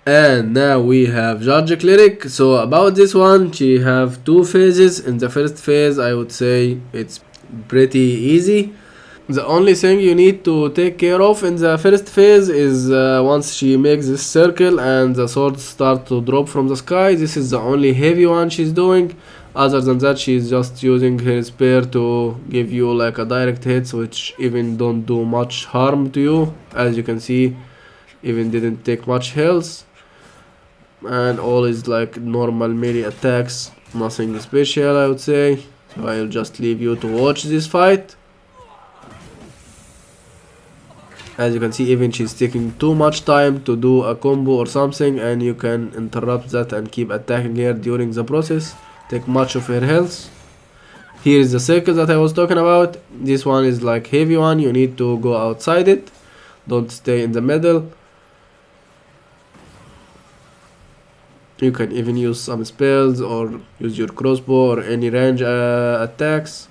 And now we have Judge Cleric. So about this one, she have 2 phases. In the first phase, I would say it's pretty easy. The only thing you need to take care of in the first phase is once she makes this circle and the swords start to drop from the sky. This is the only heavy one she's doing. Other than that, she's just using her spear to give you like a direct hits, which even don't do much harm to you. As you can see, even didn't take much health. And all is like normal melee attacks, nothing special, I would say. So I'll just leave you to watch this fight. As you can see, even she's taking too much time to do a combo or something, and you can interrupt that and keep attacking her during the process. Take much of her health. Here is the circle that I was talking about. This one is like heavy one, you need to go outside it, don't stay in the middle. You can even use some spells or use your crossbow or any range attacks.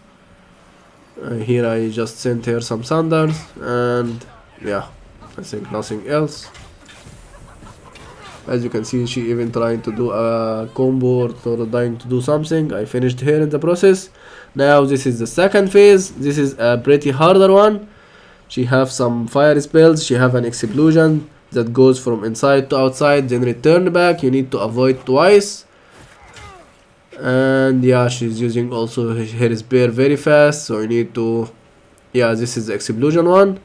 Here I just sent her some thunders, and yeah, I think nothing else. As you can see, she even trying to do a combo or trying to do something. I finished her in the process. Now this is the second phase. This is a pretty harder one. She have some fire spells. She have an explosion that goes from inside to outside, then return back. You need to avoid twice. And yeah, she's using also her spear very fast, so you need to, yeah, this is the explosion one.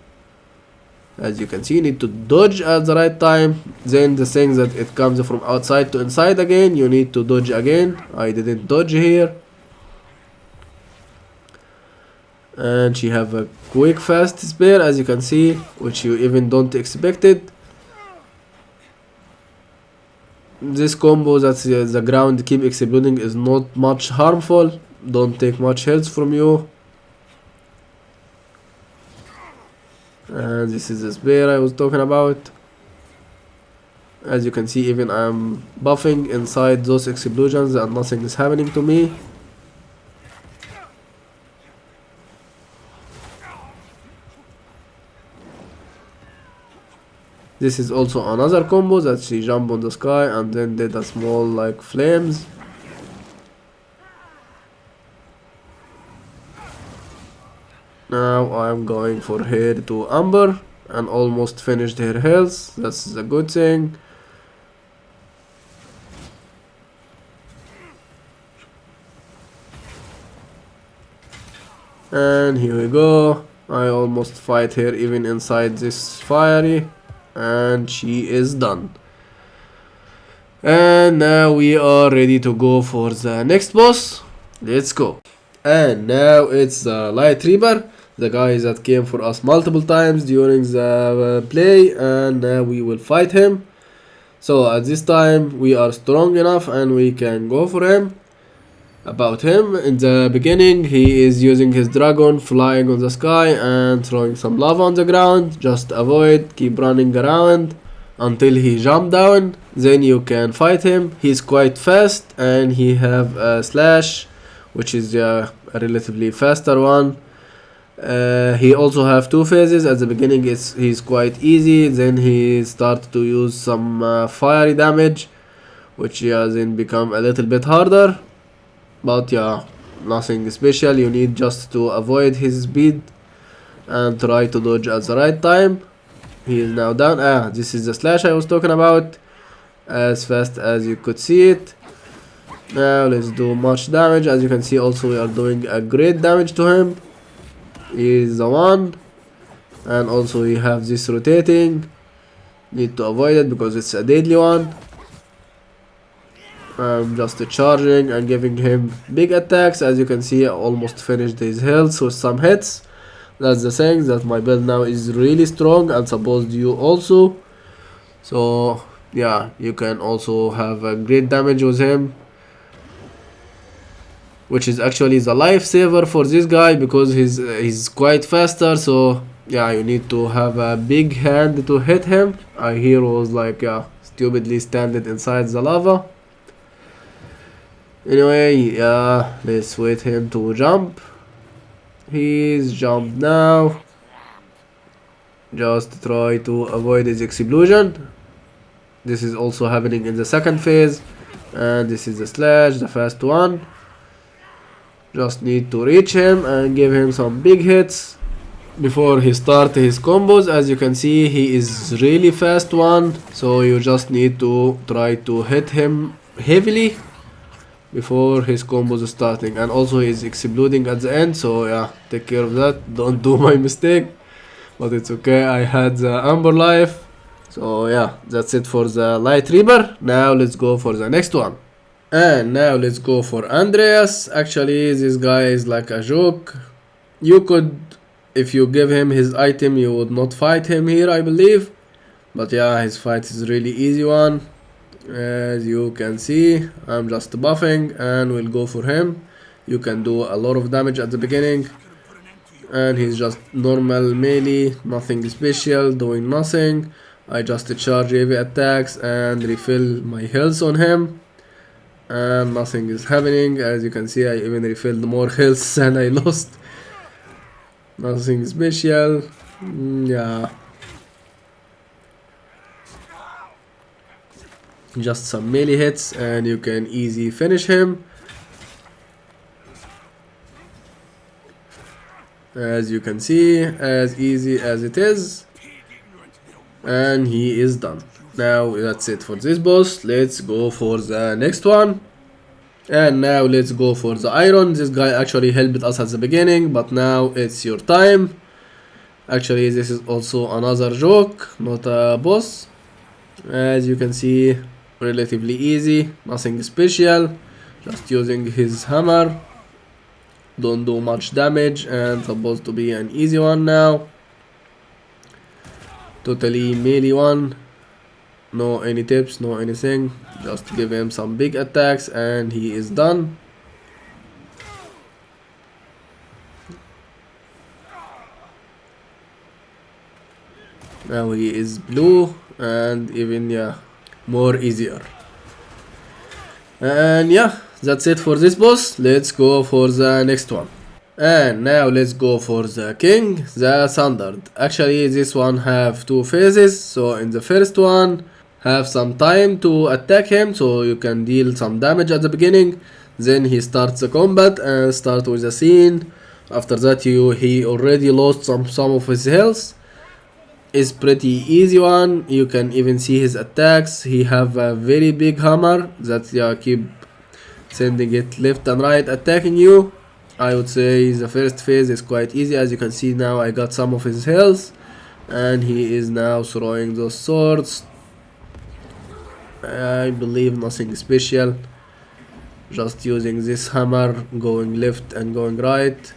As you can see, you need to dodge at the right time. Then the thing that it comes from outside to inside again, you need to dodge again. I didn't dodge here. And she have a quick fast spear, as you can see, which you even don't expect it. This combo that the ground keep exploding is not much harmful. Don't take much health from you. And this is the spear I was talking about. As you can see, even I'm buffing inside those explosions and nothing is happening to me. This is also another combo that she jumped on the sky and then did a small like flames. Now I'm going for her to Amber and almost finished her health. That's a good thing. And here we go. I almost fight her even inside this fiery. And she is done. And now we are ready to go for the next boss. Let's go. And now it's the Light Reaper, the guy that came for us multiple times during the play, and now we will fight him. So at this time we are strong enough and we can go for him. about him. In the beginning, he is using his dragon, flying on the sky and throwing some lava on the ground. Just avoid, keep running around until he jump down. Then you can fight him. He's quite fast and he have a slash, which is a relatively faster one. He also have two phases. At the beginning he's quite easy, then he start to use some fiery damage, which then become a little bit harder, but yeah, nothing special. You need just to avoid his speed and try to dodge at the right time. He is now down. This is the slash I was talking about, as fast as you could see it. Now let's do much damage. As you can see, also we are doing a great damage to him. He is the one, and also we have this rotating. Need to avoid it because it's a deadly one. I'm just charging and giving him big attacks. As you can see, I almost finished his health with some hits. That's the thing, that my build now is really strong, and supposed you also. So yeah, you can also have a great damage with him, which is actually the lifesaver for this guy because he's quite faster. So yeah, you need to have a big hand to hit him. Here was like stupidly standing inside the lava. Anyway, let's wait him to jump. He's jumped now. Just try to avoid his explosion. This is also happening in the second phase, and this is the slash, the fast one. Just need to reach him and give him some big hits before he starts his combos. As you can see, he is really fast one, so you just need to try to hit him heavily before his combos are starting. And also he is exploding at the end, so yeah, take care of that. Don't do my mistake, but it's okay, I had the Amber Life. So yeah, that's it for the Light Reaper. Now let's go for the next one. And now let's go for Andreas. Actually, this guy is like a joke. You could, if you give him his item, you would not fight him here, I believe. But yeah, his fight is really easy one. As you can see, I'm just buffing and we'll go for him. You can do a lot of damage at the beginning. And he's just normal melee, nothing special, doing nothing. I just charge heavy attacks and refill my health on him. And nothing is happening. As you can see, I even refilled more health than I lost. Nothing special. Yeah, just some melee hits and you can easy finish him. As you can see, as easy as it is, and he is done. Now that's it for this boss. Let's go for the next one. And now let's go for the iron. This guy actually helped us at the beginning, but now it's your time. Actually, this is also another joke, not a boss. As you can see, relatively easy, nothing special, just using his hammer. Don't do much damage and supposed to be an easy one now. Totally melee one. No any tips, no anything. Just give him some big attacks and he is done. Now he is blue and even more easier. And yeah, that's it for this boss. Let's go for the next one. And now let's go for the king, the Sundered. Actually, this one have two phases. So in the first one, have some time to attack him, so you can deal some damage at the beginning. Then he starts the combat and start with a scene. After that, he already lost some of his health. Is pretty easy one. You can even see his attacks. He have a very big hammer that keep sending it left and right attacking you. I would say the first phase is quite easy. As you can see now, I got some of his health and he is now throwing those swords. I believe nothing special, just using this hammer, going left and going right.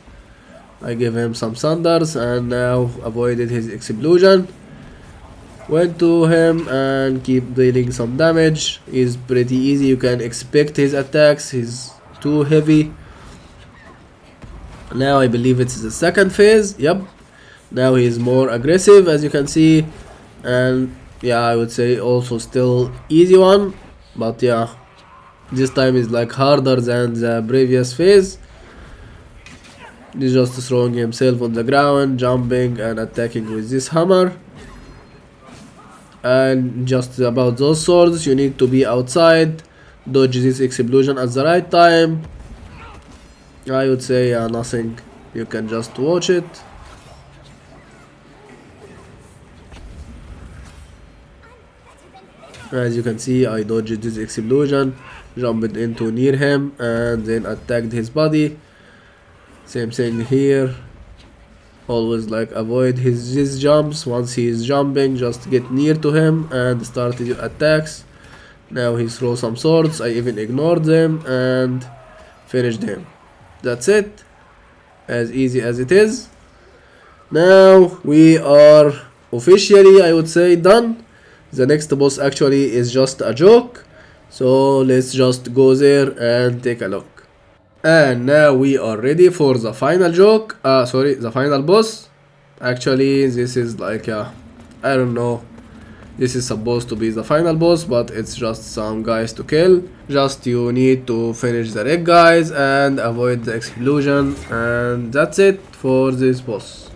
I give him some thunders and now avoided his explosion. Went to him and keep dealing some damage. Is pretty easy. You can expect his attacks. His too heavy. Now I believe it's the second phase. Yep. Now he is more aggressive, as you can see, and yeah, I would say also still easy one, but yeah, this time is like harder than the previous phase. He's just throwing himself on the ground, jumping and attacking with this hammer. And just about those swords, you need to be outside, dodge this explosion at the right time. I would say nothing, you can just watch it. As you can see, I dodged this explosion, jumped into near him and then attacked his body. Same thing here, always like avoid his jumps. Once he is jumping, just get near to him and start your attacks. Now he throws some swords, I even ignored them and finished him. That's it, as easy as it is. Now we are officially, I would say, done. The next boss actually is just a joke, so let's just go there and take a look. And now we are ready for the final joke, the final boss. Actually, this is like I don't know, this is supposed to be the final boss, but it's just some guys to kill. Just you need to finish the red guys and avoid the explosion, and that's it for this boss.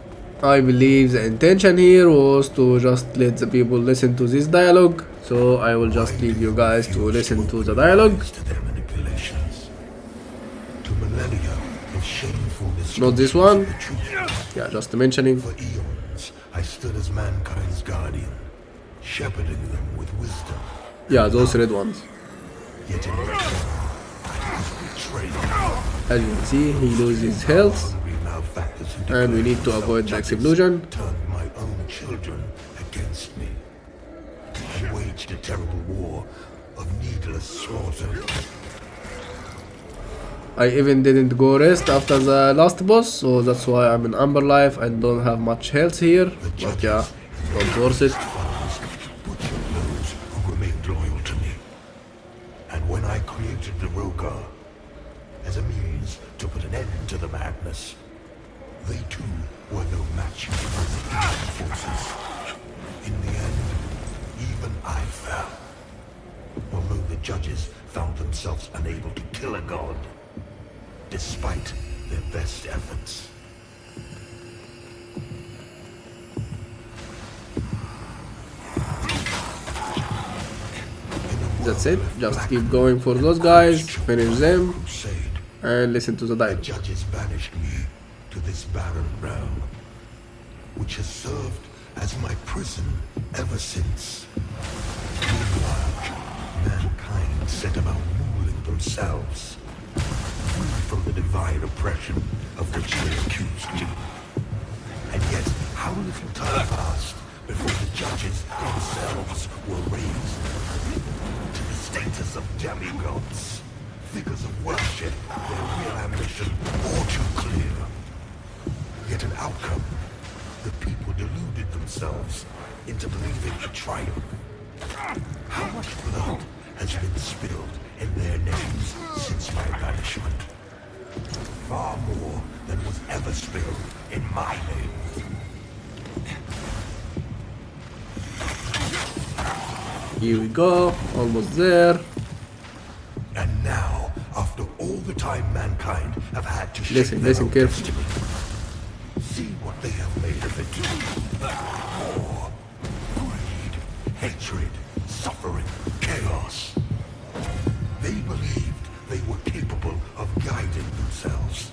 I believe the intention here was to just let the people listen to this dialogue, so I will just leave you guys to listen to the dialogue. Not this one. Yeah, just mentioning. For eons, I stood as mankind's guardian, shepherding them with wisdom. Yeah, those red ones. Yet in return, I was betrayed. As you can see, he loses health, and we need to avoid the explosion. Turned my own children against me. I waged a terrible war of needless slaughter. I even didn't go rest after the last boss, so that's why I'm in Amber Life and don't have much health here. But yeah, not worth it. Butchered those who remained loyal to me. And when I created the Rogar as a means to put an end to the madness, they too were no match for the evil forces. In the end, even I fell. Although the judges found themselves unable to kill a god, despite their best efforts. That's it, just keep going for those guys, finish them, and listen to the dialogue. The judges banished me to this barren realm, which has served as my prison ever since. Meanwhile, mankind set about ruling themselves, free from the divine oppression of which they accused me. And yet, how little time passed before the judges themselves were raised to the status of demigods, figures of worship, their real ambition all too clear. Yet an outcome, the people deluded themselves into believing a triumph. How much blood has been spilled in their names since my banishment? Far more than was ever spilled in my name. Here we go, almost there. And now, after all the time mankind have had to Listen carefully. See what they have made of it. War, greed, hatred, suffering, chaos. They believed they were capable of guiding themselves,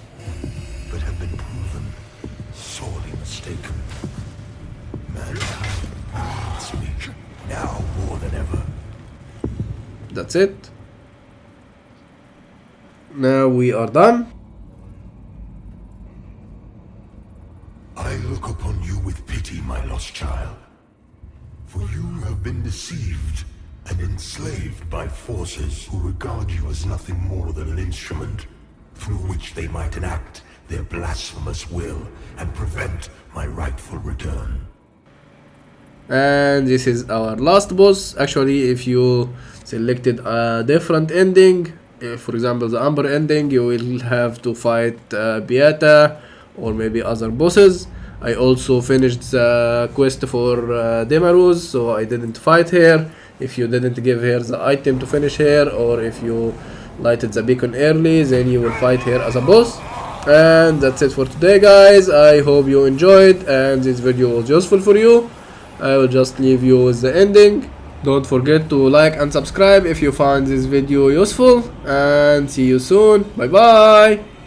but have been proven sorely mistaken. Mankind needs me, now more than ever. That's it. Now we are done. I look upon you with pity, my lost child. For you have been deceived and enslaved by forces who regard you as nothing more than an instrument through which they might enact their blasphemous will and prevent my rightful return. And this is our last boss. Actually, if you selected a different ending, for example, the Amber ending, you will have to fight Pieta or maybe other bosses. I also finished the quest for Demaruz, so I didn't fight her. If you didn't give her the item to finish her, or if you lighted the beacon early, then you will fight her as a boss. And that's it for today, guys. I hope you enjoyed and this video was useful for you. I will just leave you with the ending. Don't forget to like and subscribe if you found this video useful, and see you soon. Bye bye.